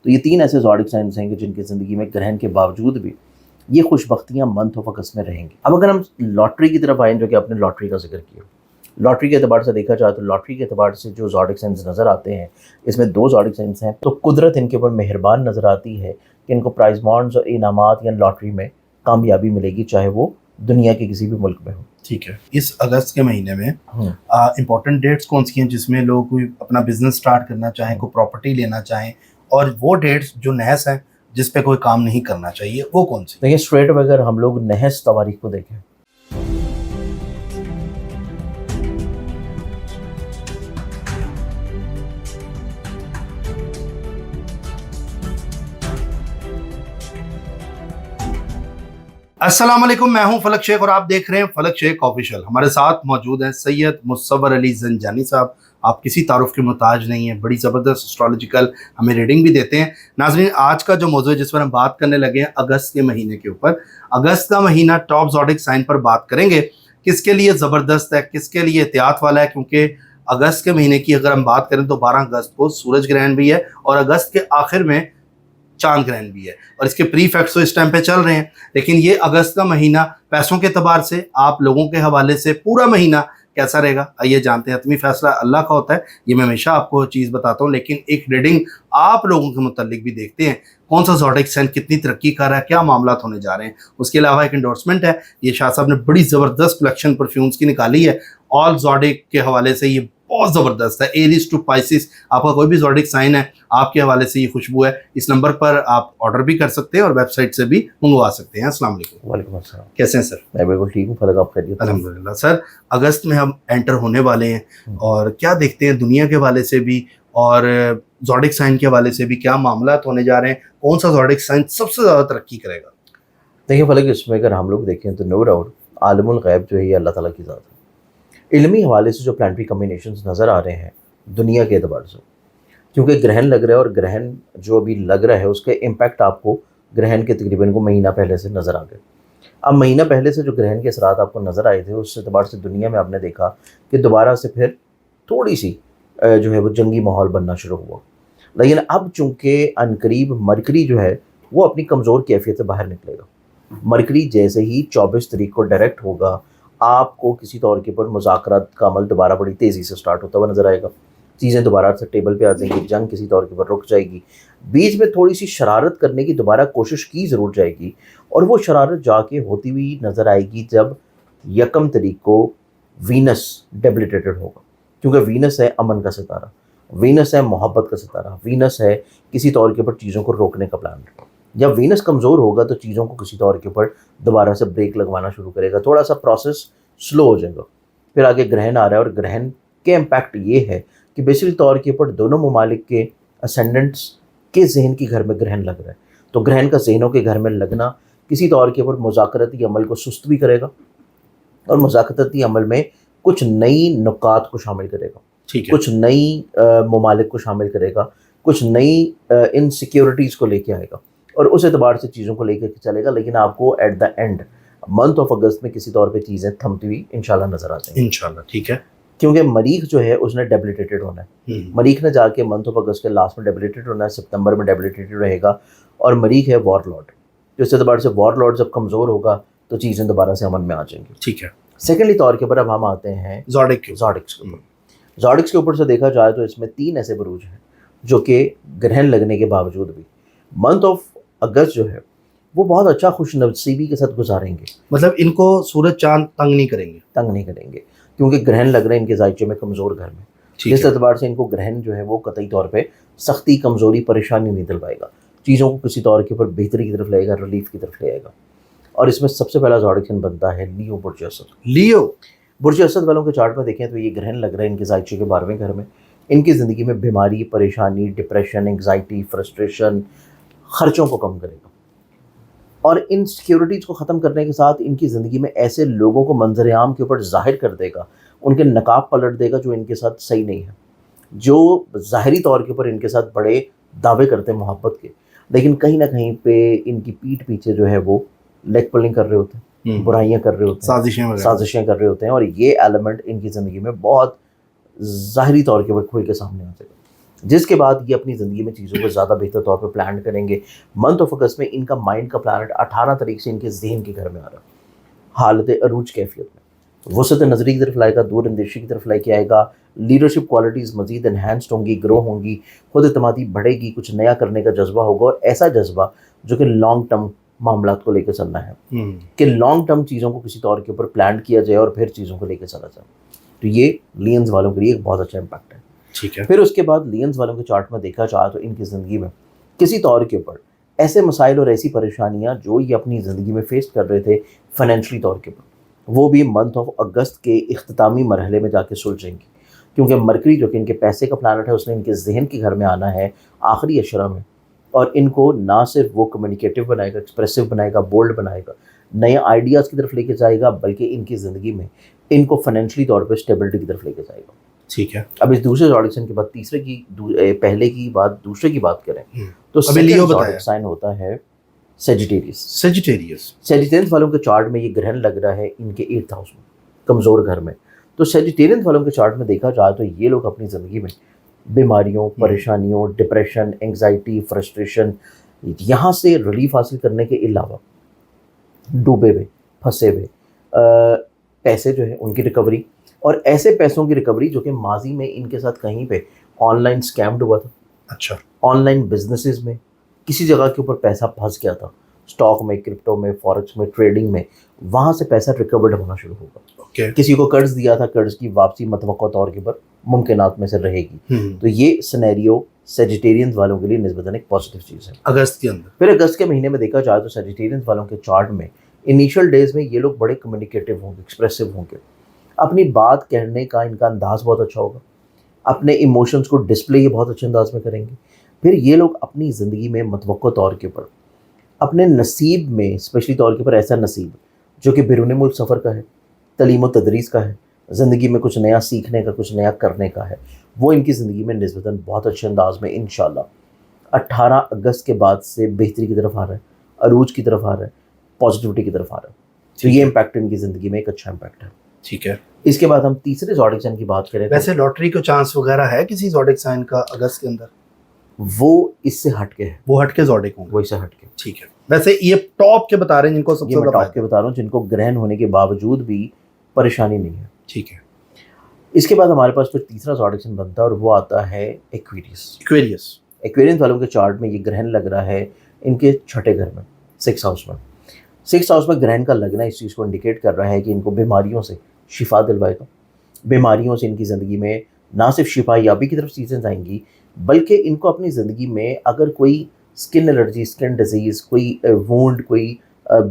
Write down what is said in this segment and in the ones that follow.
تو یہ 3 ایسے زوڈک سائنس ہیں کہ جن کی زندگی میں گرہن کے باوجود بھی یہ خوش بختیاں منتھ آف اگست میں رہیں گی. اب اگر ہم لاٹری کی طرف آئیں، جو کہ آپ نے لاٹری کا ذکر کیا، لاٹری کے اعتبار سے دیکھا جائے تو لاٹری کے اعتبار سے جو زوڈک سائنس نظر آتے ہیں اس میں 2 زوڈک سائنس ہیں. تو قدرت ان کے اوپر مہربان نظر آتی ہے کہ ان کو پرائز بانڈز اور انعامات یا لاٹری میں کامیابی ملے گی، چاہے وہ دنیا کے کسی بھی ملک میں ہو. ٹھیک ہے. اس اگست کے مہینے میں امپورٹنٹ ڈیٹس کون سی ہیں جس میں لوگ کوئی اپنا بزنس سٹارٹ کرنا چاہیں، کوئی پراپرٹی لینا چاہیں، اور وہ ڈیٹس جو نحس ہیں جس پہ کوئی کام نہیں کرنا چاہیے وہ کون سی؟ دیکھیں اسٹریٹ اگر ہم لوگ نحس تواریخ کو دیکھیں، السلام علیکم، میں ہوں فلک شیخ اور آپ دیکھ رہے ہیں فلک شیخ آفیشیل. ہمارے ساتھ موجود ہیں سید مصور علی زنجانی صاحب. آپ کسی تعارف کے محتاج نہیں ہیں، بڑی زبردست اسٹرالوجیکل ہمیں ریڈنگ بھی دیتے ہیں. ناظرین، آج کا جو موضوع ہے جس پر ہم بات کرنے لگے ہیں اگست کے مہینے کے اوپر، اگست کا مہینہ ٹاپ زوڈک سائن پر بات کریں گے. کس کے لیے زبردست ہے، کس کے لیے احتیاط والا ہے، کیونکہ اگست کے مہینے کی اگر ہم بات کریں تو 12 اگست کو سورج گرہن بھی ہے اور اگست کے آخر میں چاند گرہن بھی ہے، اور اس کے پری فیکٹس تو اس ٹائم پہ چل رہے ہیں. لیکن یہ اگست کا مہینہ پیسوں کے اعتبار سے آپ لوگوں کے حوالے سے پورا مہینہ کیسا رہے گا، آئیے جانتے ہیں. حتمی فیصلہ اللہ کا ہوتا ہے، یہ میں ہمیشہ آپ کو چیز بتاتا ہوں، لیکن ایک ریڈنگ آپ لوگوں کے متعلق بھی دیکھتے ہیں کون سا زوڈک سائن کتنی ترقی کر رہا ہے، کیا معاملات ہونے جا رہے ہیں. اس کے علاوہ ایک انڈورسمنٹ ہے، یہ شاہ صاحب نے بڑی زبردست کلیکشن پرفیومز کی نکالی ہے آل زوڈک کے حوالے سے. یہ بہت زبردست ہے. ایریز ٹو پائسس، آپ کا کوئی بھی زوڈک سائن ہے آپ کے حوالے سے یہ خوشبو ہے. اس نمبر پر آپ آرڈر بھی کر سکتے ہیں اور ویب سائٹ سے بھی منگوا سکتے ہیں. السلام علیکم. وعلیکم السلام. کیسے ہیں سر؟ میں بالکل ٹھیک ہوں. فلک آپ خیریت؟ الحمدللہ. سر اگست میں ہم انٹر ہونے والے ہیں اور کیا دیکھتے ہیں دنیا کے حوالے سے بھی اور زوڈک سائن کے حوالے سے بھی کیا معاملات ہونے جا رہے ہیں، کون سا زوڈک سائن سب سے زیادہ ترقی کرے گا؟ دیکھیں فلک، اس میں اگر ہم لوگ دیکھیں تو نو ڈاؤٹ عالم الغیب جو ہے یہ اللہ تعالیٰ کی ذات ہے. علمی حوالے سے جو پلانٹری کمبینیشنز نظر آ رہے ہیں دنیا کے اعتبار سے، کیونکہ گرہن لگ رہا ہے اور گرہن جو ابھی لگ رہا ہے اس کے امپیکٹ آپ کو گرہن کے تقریباً کو مہینہ پہلے سے نظر آ گئے. اب مہینہ پہلے سے جو گرہن کے اثرات آپ کو نظر آئے تھے اس اعتبار سے دنیا میں آپ نے دیکھا کہ دوبارہ سے پھر تھوڑی سی جو ہے وہ جنگی ماحول بننا شروع ہوا. لیکن اب چونکہ عنقریب مرکری جو ہے وہ اپنی کمزور کیفیت سے باہر نکلے گا. مرکری جیسے ہی 24 تاریخ کو ڈائریکٹ ہوگا، آپ کو کسی طور کے اوپر مذاکرات کا عمل دوبارہ بڑی تیزی سے سٹارٹ ہوتا ہوا نظر آئے گا. چیزیں دوبارہ سے ٹیبل پہ آ جائیں گی، جنگ کسی طور کے اوپر رک جائے گی. بیچ میں تھوڑی سی شرارت کرنے کی دوبارہ کوشش کی ضرور جائے گی، اور وہ شرارت جا کے ہوتی ہوئی نظر آئے گی جب 1 تاریخ کو وینس ڈیبلیٹیٹڈ ہوگا. کیونکہ وینس ہے امن کا ستارہ، وینس ہے محبت کا ستارہ، وینس ہے کسی طور کے اوپر چیزوں کو روکنے کا پلان. جب وینس کمزور ہوگا تو چیزوں کو کسی طور کے اوپر دوبارہ سے بریک لگوانا شروع کرے گا، تھوڑا سا پروسیس سلو ہو جائے گا. پھر آگے گرہن آ رہا ہے اور گرہن کے امپیکٹ یہ ہے کہ بیسیکل طور کے اوپر دونوں ممالک کے اسینڈنٹس کے ذہن کی گھر میں گرہن لگ رہا ہے. تو گرہن کا ذہنوں کے گھر میں لگنا کسی طور کے اوپر مذاکراتی عمل کو سست بھی کرے گا اور مذاکراتی عمل میں کچھ نئی نکات کو شامل کرے گا، کچھ نئی ممالک کو شامل کرے گا، کچھ نئی انسیکیورٹیز کو لے کے آئے گا اور اس اعتبار سے چیزوں کو لے کے چلے گا. لیکن آپ کو at the end month of August میں کسی طور پہ چیزیں تھمتی ہوئی انشاءاللہ نظر آ جائیں گی انشاءاللہ. ٹھیک ہے. کیونکہ مریخ جو ہے اس نے ڈیبلیٹیٹڈ ہونا ہے. مریخ نے جا کے منتھ آف اگست کے لاسٹ میں ڈیبلیٹیٹڈ ہونا ہے، سپتمبر میں ڈیبلیٹیٹڈ رہے گا. اور مریخ ہے وار لارڈ، جو اس اعتبار سے وار لارڈ جب کمزور ہوگا تو چیزیں دوبارہ سے امن میں آ جائیں گی. ٹھیک ہے. سیکنڈلی طور کے اوپر اب ہم آتے ہیں زوڈکس کے اوپر. زوڈکس کے اوپر سے دیکھا جائے تو اس میں 3 ایسے بروج ہیں جو کہ گرہن لگنے کے باوجود بھی منتھ آف اگست جو ہے وہ بہت اچھا خوش نصیبی کے ساتھ گزاریں گے. مطلب ان کو سورج چاند تنگ نہیں کریں گے کیونکہ گرہن لگ رہے ہیں ان کے ذائچے میں کمزور گھر میں. جس اعتبار سے ان کو گرہن جو ہے وہ قطعی طور پہ سختی، کمزوری، پریشانی نہیں دلوائے گا، چیزوں کو کسی طور کے اوپر بہتری کی طرف لے گا، ریلیف کی طرف لے آئے گا. اور اس میں سب سے پہلا زوڈک سائن بنتا ہے لیو برج اسد. لیو برج اسد والوں کے چارٹ میں دیکھیں تو یہ گرہن لگ رہا ہے ان کے ذائچے کے 12ویں گھر میں. ان کی زندگی میں بیماری، پریشانی، ڈپریشن، انگزائٹی، فرسٹریشن، خرچوں کو کم کرے گا اور ان سیکیورٹیز کو ختم کرنے کے ساتھ ان کی زندگی میں ایسے لوگوں کو منظر عام کے اوپر ظاہر کر دے گا، ان کے نقاب پلٹ دے گا جو ان کے ساتھ صحیح نہیں ہے، جو ظاہری طور کے اوپر ان کے ساتھ بڑے دعوے کرتے ہیں محبت کے، لیکن کہیں نہ کہیں پہ ان کی پیٹھ پیچھے جو ہے وہ لیگ پلنگ کر رہے ہوتے ہیں، برائیاں کر رہے ہوتے ہیں، سازشیں کر رہے ہوتے ہیں. اور یہ ایلیمنٹ ان کی زندگی میں بہت ظاہری طور کے اوپر کھل کے سامنے آ جائے گا. جس کے بعد یہ اپنی زندگی میں چیزوں کو زیادہ بہتر طور پہ پلان کریں گے. منتھ آف اگست میں ان کا مائنڈ کا پلانٹ 18 تاریخ سے ان کے ذہن کے گھر میں آ رہا ہے حالت عروج کیفیت میں. وسعت نظری کی طرف لائے گا, دور اندیشی کی طرف لے کے آئے گا, لیڈرشپ کوالٹیز مزید انہینسڈ ہوں گی, گرو ہوں گی, خود اعتمادی بڑھے گی, کچھ نیا کرنے کا جذبہ ہوگا, اور ایسا جذبہ جو کہ لانگ ٹرم معاملات کو لے کے چلنا ہے, کہ لانگ ٹرم چیزوں کو کسی طور کے اوپر پلان کیا جائے اور پھر چیزوں کو لے کے چلا جائے. تو یہ لینز والوں کے لیے ایک بہت اچھا امپیکٹ ہے. ٹھیک ہے. پھر اس کے بعد لینز والوں کے چارٹ میں دیکھا جائے تو ان کی زندگی میں کسی طور کے اوپر ایسے مسائل اور ایسی پریشانیاں جو یہ اپنی زندگی میں فیس کر رہے تھے فائنینشلی طور کے اوپر, وہ بھی منتھ آف اگست کے اختتامی مرحلے میں جا کے سلجھیں گی, کیونکہ مرکری جو کہ ان کے پیسے کا پلانٹ ہے اس نے ان کے ذہن کے گھر میں آنا ہے آخری اشرہ میں, اور ان کو نہ صرف وہ کمیونیکیٹو بنائے گا, ایکسپریسو بنائے گا, بولڈ بنائے گا, نئے آئیڈیاز کی طرف لے کے جائے گا, بلکہ ان کی زندگی میں ان کو فائنینشلی طور پہ اسٹیبلٹی کی طرف لے کے جائے گا. ٹھیک ہے. اب اس دوسرے زوڈک کے بعد تیسرے کی پہلے کی بات دوسرے کی بات کریں تو زوڈک سائن ہوتا ہے سیجیٹیریس. سیجیٹیرینس والوں کے چارٹ میں یہ گرہن لگ رہا ہے ان کے 8th ہاؤس میں, کمزور گھر میں. تو سیجیٹیرینس والوں کے چارٹ میں دیکھا جائے تو یہ لوگ اپنی زندگی میں بیماریوں, پریشانیوں, ڈپریشن, انگزائٹی, فرسٹریشن, یہاں سے ریلیف حاصل کرنے کے علاوہ ڈوبے ہوئے, پھنسے ہوئے پیسے جو ہے ان کی ریکوری, اور ایسے پیسوں کی ریکوری جو کہ ماضی میں ان کے ساتھ کہیں پہ آن لائن اسکیمڈ ہوا تھا. اچھا. آن لائن بزنسز میں کسی جگہ کے اوپر پیسہ پھنس گیا تھا, اسٹاک میں, کرپٹو میں, فارکس میں, ٹریڈنگ میں, وہاں سے پیسہ ریکورڈ ہونا شروع ہوگا. کسی کو قرض دیا تھا, قرض کی واپسی متوقع طور کے اوپر ممکنات میں سے رہے گی. تو یہ سینیریو سیجیٹیرینز والوں کے لیے نسبتاً ایک پازیٹیو چیز ہے اگست کے اندر. پھر اگست کے مہینے میں دیکھا جائے تو سیجیٹیرینز والوں کے چارٹ میں انیشیل ڈیز میں یہ لوگ بڑے کمیونیکیٹو ہوں گے, ایکسپریسو ہوں گے, اپنی بات کہنے کا ان کا انداز بہت اچھا ہوگا, اپنے ایموشنز کو ڈسپلے یہ بہت اچھے انداز میں کریں گے. پھر یہ لوگ اپنی زندگی میں متوقع طور کے اوپر اپنے نصیب میں اسپیشلی طور کے اوپر ایسا نصیب جو کہ بیرون ملک سفر کا ہے, تعلیم و تدریس کا ہے, زندگی میں کچھ نیا سیکھنے کا, کچھ نیا کرنے کا ہے, وہ ان کی زندگی میں نسبتاً بہت اچھے انداز میں انشاءاللہ 18 اگست کے بعد سے بہتری کی طرف آ رہا ہے, عروج کی طرف آ رہا ہے, پازیٹیوٹی کی طرف آ رہا ہے. تو یہ امپیکٹ ان کی زندگی میں ایک اچھا امپیکٹ ہے. ٹھیک ہے. اس کے بعد ہم تیسرے زوڈک سائن کی بات کریں. ویسے لاٹری کو چانس وغیرہ ہے کسی زوڈک سائن کا اگست کے اندر؟ وہ اس سے ہٹ کے ہے, وہ ہٹ کے زوڈک ہوں گے, وہ اس سے ہٹ کے. ٹھیک ہے. ویسے یہ ٹاپ کے بتا رہے ہیں جن کو سب سے زیادہ ٹاپ کے بتا رہا ہوں جن کو گرہن ہونے کے باوجود بھی پریشانی نہیں ہے. ٹھیک ہے. اس کے بعد ہمارے پاس پھر تیسرا زوڈک سائن بنتا ہے اور وہ آتا ہے ایکویریس. ایکویرینس والوں کے چارٹ میں یہ گرہن لگ رہا ہے ان کے چھٹے گھر میں, 6th ہاؤس میں. 6th ہاؤس میں گرہن کا لگنا اس چیز کو انڈیکیٹ کر رہا ہے کہ ان کو بیماریوں سے شفا دلوائے گا. بیماریوں سے ان کی زندگی میں نہ صرف شفا یابی کی طرف چیزیں جائیں گی, بلکہ ان کو اپنی زندگی میں اگر کوئی اسکن الرجی, اسکن ڈیزیز, کوئی وونڈ, کوئی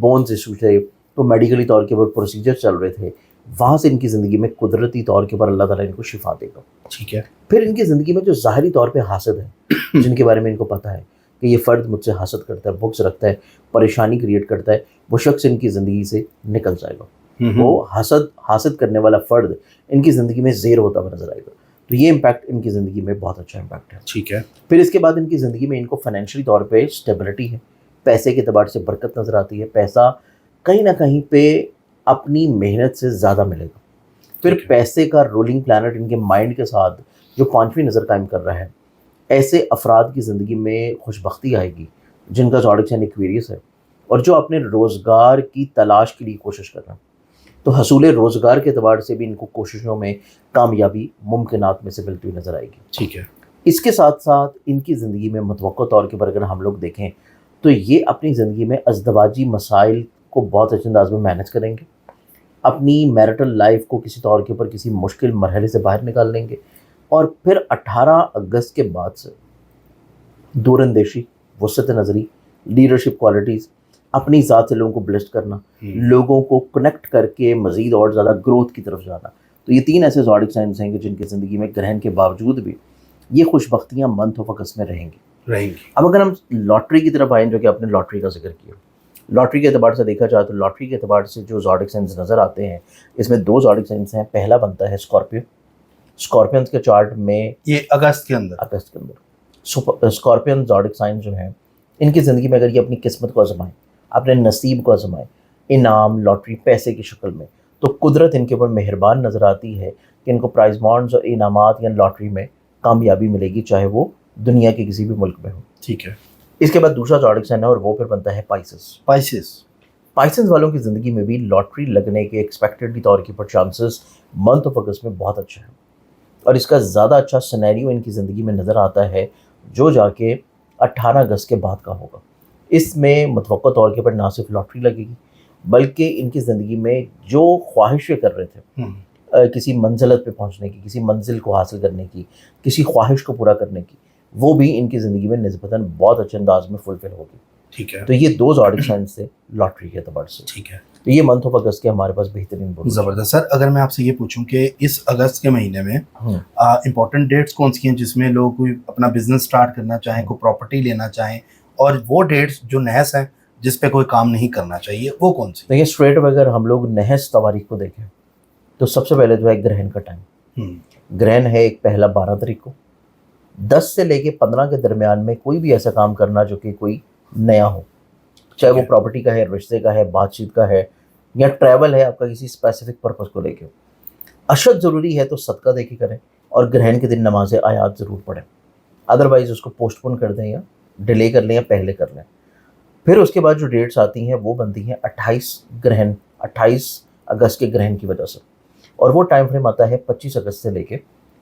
بونز ایشو تھے تو میڈیکلی طور کے اوپر پروسیجر چل رہے تھے, وہاں سے ان کی زندگی میں قدرتی طور کے اوپر اللہ تعالیٰ ان کو شفا دے گا. ٹھیک ہے. پھر ان کی زندگی میں جو ظاہری طور پہ حاسد ہے, جن کے بارے میں ان کو پتہ ہے کہ یہ فرد مجھ سے حسد کرتا ہے, بغض رکھتا ہے, پریشانی کریٹ کرتا ہے, وہ شخص ان کی زندگی سے نکل جائے گا. وہ حسد کرنے والا فرد ان کی زندگی میں زیر ہوتا ہوا نظر آئے گا. تو یہ امپیکٹ ان کی زندگی میں بہت اچھا امپیکٹ ہے. ٹھیک ہے. پھر اس کے بعد ان کی زندگی میں ان کو فائنینشلی طور پہ اسٹیبلٹی ہے, پیسے کے اعتبار سے برکت نظر آتی ہے, پیسہ کہیں نہ کہیں پہ اپنی محنت سے زیادہ ملے گا. پھر پیسے کا رولنگ پلانٹ ان کے مائنڈ کے ساتھ جو 5ویں نظر قائم کر رہا ہے, ایسے افراد کی زندگی میں خوش بختی آئے گی جن کا زوڈک سائن ایکویریس ہے اور جو اپنے روزگار کی تلاش کے لیے کوشش کر رہے ہیں. تو حصول روزگار کے اعتبار سے بھی ان کو کوششوں میں کامیابی ممکنات میں سے ملتی ہوئی نظر آئے گی. ٹھیک ہے. اس کے ساتھ ساتھ ان کی زندگی میں متوقع طور کے پر اگر ہم لوگ دیکھیں تو یہ اپنی زندگی میں ازدواجی مسائل کو بہت اچھے انداز میں مینیج کریں گے, اپنی میرٹل لائف کو کسی طور کے اوپر کسی مشکل مرحلے سے باہر نکال لیں گے, اور پھر 18 اگست کے بعد سے دور اندیشی, وسعت نظری, لیڈرشپ کوالٹیز, اپنی ذات سے لوگوں کو بلسٹ کرنا, لوگوں کو کنیکٹ کر کے مزید اور زیادہ گروتھ کی طرف جانا. تو یہ 3 ایسے زوڈک سائنس ہیں کہ جن کی زندگی میں گرہن کے باوجود بھی یہ خوش بختیاں منتھ آف اگست میں رہیں گی. اب اگر ہم لاٹری کی طرف آئیں, جو کہ آپ نے لاٹری کا ذکر کیا, لاٹری کے اعتبار سے دیکھا جائے تو لاٹری کے اعتبار سے جو زوڈک سائنس نظر آتے ہیں اس میں 2 زوڈک سائنس ہیں. پہلا بنتا ہے اسکارپیو. اسکارپینس کے چارٹ میں یہ اگست کے اندر اسکارپین زوڈک سائن جو ہیں ان کی زندگی میں اگر یہ اپنی قسمت کو آزمائیں, اپنے نصیب کو آزمائیں, انعام, لاٹری, پیسے کی شکل میں, تو قدرت ان کے اوپر مہربان نظر آتی ہے کہ ان کو پرائز بانڈز اور انعامات یا لاٹری میں کامیابی ملے گی, چاہے وہ دنیا کے کسی بھی ملک میں ہو. ٹھیک ہے. اس کے بعد دوسرا زوڈک سائن ہے اور وہ پھر بنتا ہے پائسس. پائسنز والوں کی زندگی میں بھی لاٹری لگنے کے ایکسپیکٹڈلی طور کے پر چانسز منتھ آف اگست میں بہت اچھا ہے, اور اس کا زیادہ اچھا سینیریو ان کی زندگی میں نظر آتا ہے جو جا کے 18 اگست کے بعد کا ہوگا. اس میں متوقع طور کے پر نہ صرف لاٹری لگے گی بلکہ ان کی زندگی میں جو خواہشیں کر رہے تھے کسی منزلت پہ پہنچنے کی, کسی منزل کو حاصل کرنے کی, کسی خواہش کو پورا کرنے کی, وہ بھی ان کی زندگی میں نسبتاً بہت اچھے انداز میں فلفل ہوگی. ٹھیک ہے. تو یہ دو زوڈک سائنس سے لاٹری کے اعتبار سے. ٹھیک ہے. تو یہ منتھ آف اگست کے ہمارے پاس بہترین زبردست. سر اگر میں آپ سے یہ پوچھوں کہ اس اگست کے مہینے میں امپورٹنٹ ڈیٹس کون سی ہیں جس میں لوگ کوئی اپنا بزنس اسٹارٹ کرنا چاہیں, کوئی پراپرٹی لینا چاہیں, اور وہ ڈیٹس جو نحس ہیں جس پہ کوئی کام نہیں کرنا چاہیے, وہ کون سی؟ دیکھیے اسٹریٹ اگر ہم لوگ نحس تواریخ کو دیکھیں تو سب سے پہلے جو ہے گرہن کا ٹائم. گرہن ہے ایک پہلا 12 تاریخ کو. 10 سے لے کے 15 کے درمیان میں کوئی بھی ایسا کام کرنا جو کہ کوئی نیا ہو, چاہے وہ پراپرٹی کا ہے, رشتے کا ہے, بات چیت کا ہے, یا ٹریول ہے آپ کا کسی اسپیسیفک پرپس کو لے کے. اشد ضروری ہے تو صدقہ دے کے کریں, اور گرہن کے دن نماز آیات ضرور پڑھیں. ادروائز اس کو پوسٹ پون کر دیں یا ڈیلے کر لیں یا پہلے کر لیں. پھر اس کے بعد جو ڈیٹس آتی ہیں وہ بنتی ہیں 28 اگست کے گرہن کی وجہ سے, اور وہ ٹائم فریم آتا ہے 25 اگست سے لے کے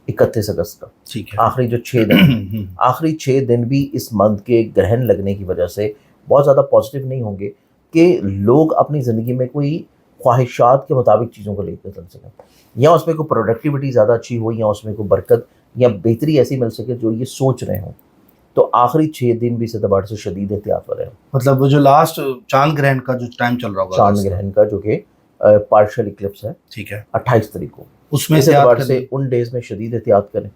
31 اگست کا. ٹھیک ہے. آخری جو 6 دن آخری 6 دن بھی اس منتھ کے گرہن لگنے کی وجہ سے بہت زیادہ پازیٹیو نہیں ہوں گے کہ لوگ اپنی زندگی میں کوئی خواہشات کے مطابق چیزوں کو لے کر چل سکیں, یا اس میں کوئی پروڈکٹیوٹی زیادہ اچھی ہو, یا اس میں کوئی برکت یا بہتری ایسی مل سکے جو یہ سوچ رہے ہوں. تو آخری 6 دن بھی اس اعتبار سے شدید احتیاط والے ہیں. مطلب وہ جو لاسٹ چاند گرہن کا جو ٹائم چل رہا ہوگا, چاند گرہن کا جو کہ پارشل اکلپس ہے, ٹھیک ہے, 28 تاریخ کو, اس میں اس اعتبار سے ان ڈیز میں شدید احتیاط کریں,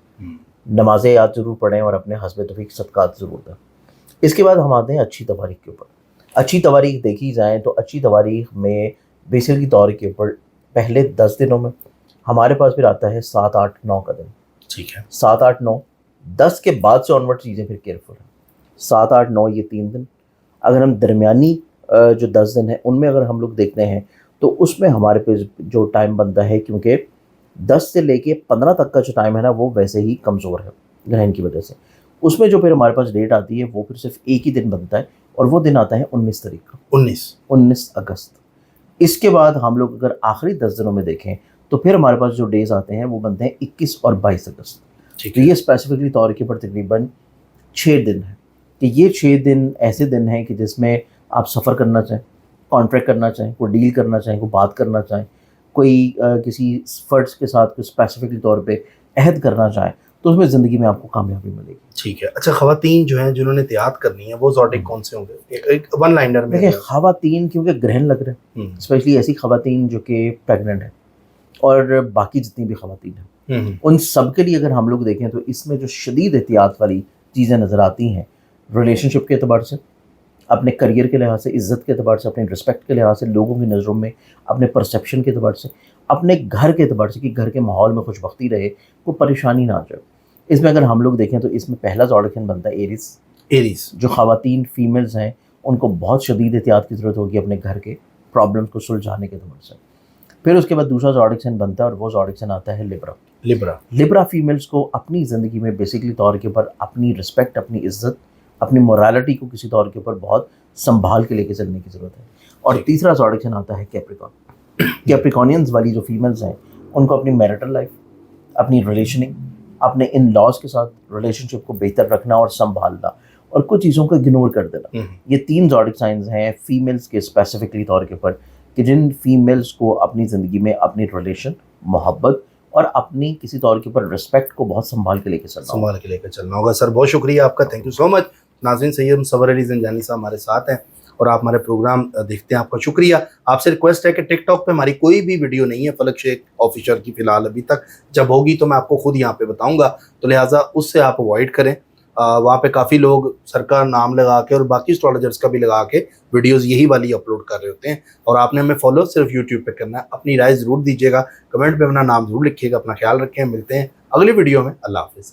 نمازیں یاد ضرور پڑھیں اور اپنے حسب توفیق صدقات ضرور دیں. اس کے بعد ہم آتے ہیں اچھی تواریخ کے اوپر. اچھی تواریخ دیکھی جائیں تو اچھی تواریخ میں بیسیکلی طور کے اوپر پہلے 10 دنوں میں ہمارے پاس پھر آتا ہے 7, 8, 9 کا دن. ٹھیک ہے. 7, 8, 9, 10 کے بعد سے آنورڈ چیزیں پھر کیئرفل ہیں. 7, 8, 9 یہ 3 دن. اگر ہم درمیانی جو 10 دن ہیں ان میں اگر ہم لوگ دیکھتے ہیں تو اس میں ہمارے پہ جو ٹائم بنتا ہے, کیونکہ 10 سے لے کے 15 تک کا جو ٹائم ہے نا وہ ویسے ہی کمزور ہے گرہن کی وجہ سے. اس میں جو پھر ہمارے پاس ڈیٹ آتی ہے وہ پھر صرف ایک ہی دن بنتا ہے, اور وہ دن آتا ہے 19 تاریخ کا, 19 اگست. اس کے بعد ہم لوگ اگر آخری 10 دنوں میں دیکھیں تو پھر ہمارے پاس جو ڈیز آتے ہیں وہ بنتے ہیں 21 اور 22 اگست. تو یہ اسپیسیفکلی طور کے پر تقریباً 6 دن ہیں, کہ یہ 6 دن ایسے دن ہیں کہ جس میں آپ سفر کرنا چاہیں, کانٹریکٹ کرنا چاہیں, کوئی ڈیل کرنا چاہیں, کوئی بات کرنا چاہیں, کوئی کسی فرد کے ساتھ کوئی اسپیسیفکلی طور پہ عہد کرنا چاہیں, تو اس میں زندگی میں آپ کو کامیابی ملے گی. ٹھیک ہے. اچھا, خواتین جو ہیں جنہوں نے احتیاط کرنی ہے وہ زوڈک کون سے ہوں گے, ایک ون لائنر میں؟ دیکھیں خواتین کیونکہ گرہن لگ رہے ہیں, اسپیشلی ایسی خواتین جو کہ پریگننٹ ہیں اور باقی جتنی بھی خواتین ہیں, ان سب کے لیے اگر ہم لوگ دیکھیں تو اس میں جو شدید احتیاط والی چیزیں نظر آتی ہیں ریلیشن شپ کے اعتبار سے, اپنے کریئر کے لحاظ سے, عزت کے اعتبار سے, اپنے رسپیکٹ کے لحاظ سے, لوگوں کی نظروں میں, اپنے پرسیپشن کے اعتبار سے, اپنے گھر کے اعتبار سے کہ گھر کے ماحول میں خوش بختی رہے, کوئی پریشانی نہ آ جائے. اس میں اگر ہم لوگ دیکھیں تو اس میں پہلا زوڈک بنتا ہے ایریز. جو خواتین فیمیلز ہیں ان کو بہت شدید احتیاط کی ضرورت ہوگی اپنے گھر کے پرابلمس کو سلجھانے کے اعتبار سے. پھر اس کے بعد دوسرا زوڈک سائن بنتا ہے اور وہ زوڈک سائن آتا ہے لیبرا فیمیلز کو اپنی زندگی میں بیسکلی طور کے اوپر اپنی رسپیکٹ, اپنی عزت, اپنی مورالٹی کو کسی طور کے اوپر بہت سنبھال کے لے کے چلنے کی ضرورت ہے. اور تیسرا زوڈک سائن آتا ہے کیپریکونینز والی جو فیمیلز ہیں ان کو اپنی میرٹل لائف, اپنی ریلیشننگ, اپنے ان لاز کے ساتھ ریلیشن شپ کو بہتر رکھنا اور سنبھالنا, اور کچھ چیزوں کو اگنور کر دینا. یہ 3 زوڈک سائنز ہیں فیمیلز کے اسپیسیفکلی طور کے اوپر کہ جن فیمیلز کو اپنی زندگی میں اپنی ریلیشن, محبت اور اپنی کسی طور کے اوپر رسپیکٹ کو بہت سنبھال کے لے کے چلنا ہوگا. سر بہت شکریہ آپ کا, تھینک یو سو مچ. ناظرین, سید مصور علی زنجانی صاحب ہمارے ساتھ ہیں اور آپ ہمارے پروگرام دیکھتے ہیں, آپ کا شکریہ. آپ سے ریکویسٹ ہے کہ ٹک ٹاک پہ ہماری کوئی بھی ویڈیو نہیں ہے فلک شیخ آفیشیل کی فی الحال ابھی تک, جب ہوگی تو میں آپ کو خود یہاں پہ بتاؤں گا, تو لہٰذا اس سے آپ اوائڈ کریں. وہاں پہ کافی لوگ سر کا نام لگا کے اور باقی اسٹرالوجرس کا بھی لگا کے ویڈیوز یہی والی اپلوڈ کر رہے ہوتے ہیں, اور آپ نے ہمیں فالو صرف یوٹیوب پہ کرنا ہے. اپنی رائے ضرور دیجیے گا, کمنٹ پہ اپنا نام ضرور لکھیے گا. اپنا خیال رکھیں, ملتے ہیں اگلی ویڈیو میں. اللہ حافظ.